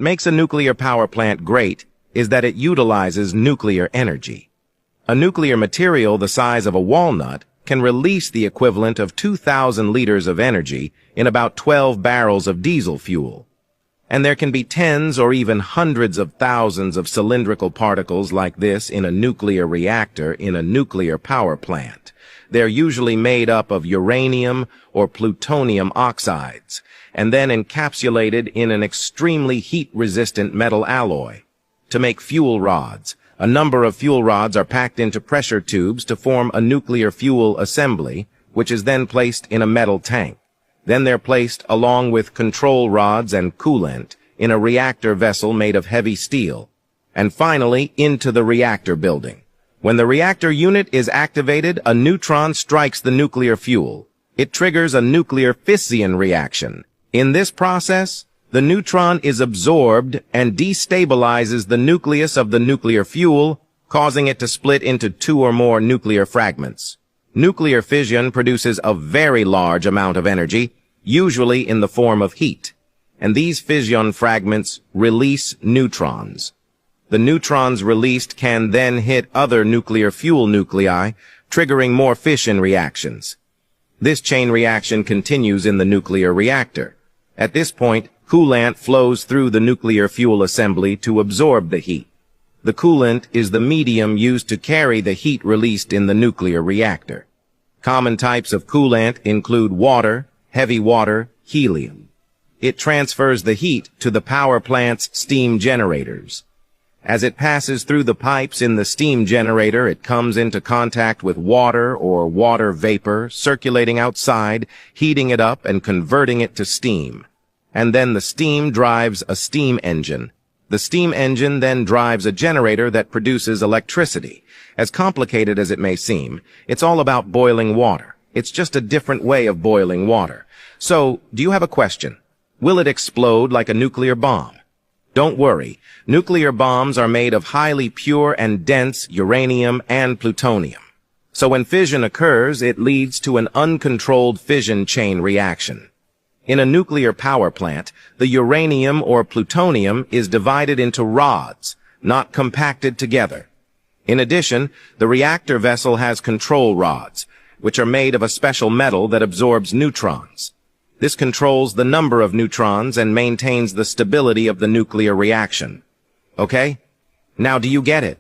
Makes a nuclear power plant great is that it utilizes nuclear energy. A nuclear material the size of a walnut can release the equivalent of 2,000 liters of energy in about 12 barrels of diesel fuel. And there can be tens or even hundreds of thousands of cylindrical particles like this in a nuclear reactor in a nuclear power plant. They're usually made up of uranium or plutonium oxides, and then encapsulated in an extremely heat-resistant metal alloy. To make fuel rods, a number of fuel rods are packed into pressure tubes to form a nuclear fuel assembly, which is then placed in a metal tank. Then they're placed along with control rods and coolant in a reactor vessel made of heavy steel, and finally into the reactor building. When the reactor unit is activated, a neutron strikes the nuclear fuel. It triggers a nuclear fission reaction. In this process, the neutron is absorbed and destabilizes the nucleus of the nuclear fuel, causing it to split into 2 or more nuclear fragments. Nuclear fission produces a very large amount of energy, usually in the form of heat, and these fission fragments release neutrons. The neutrons released can then hit other nuclear fuel nuclei, triggering more fission reactions. This chain reaction continues in the nuclear reactor. At this point, coolant flows through the nuclear fuel assembly to absorb the heat. The coolant is the medium used to carry the heat released in the nuclear reactor. Common types of coolant include water, heavy water, helium. It transfers the heat to the power plant's steam generators. As it passes through the pipes in the steam generator, it comes into contact with water or water vapor circulating outside, heating it up and converting it to steam. And then the steam drives a steam engine. The steam engine then drives a generator that produces electricity. As complicated as it may seem, it's all about boiling water. It's just a different way of boiling water. So, do you have a question? Will it explode like a nuclear bomb? Don't worry. Nuclear bombs are made of highly pure and dense uranium and plutonium. So when fission occurs, it leads to an uncontrolled fission chain reaction. In a nuclear power plant, the uranium or plutonium is divided into rods, not compacted together. In addition, the reactor vessel has control rods, which are made of a special metal that absorbs neutrons. This controls the number of neutrons and maintains the stability of the nuclear reaction. Okay? Now do you get it?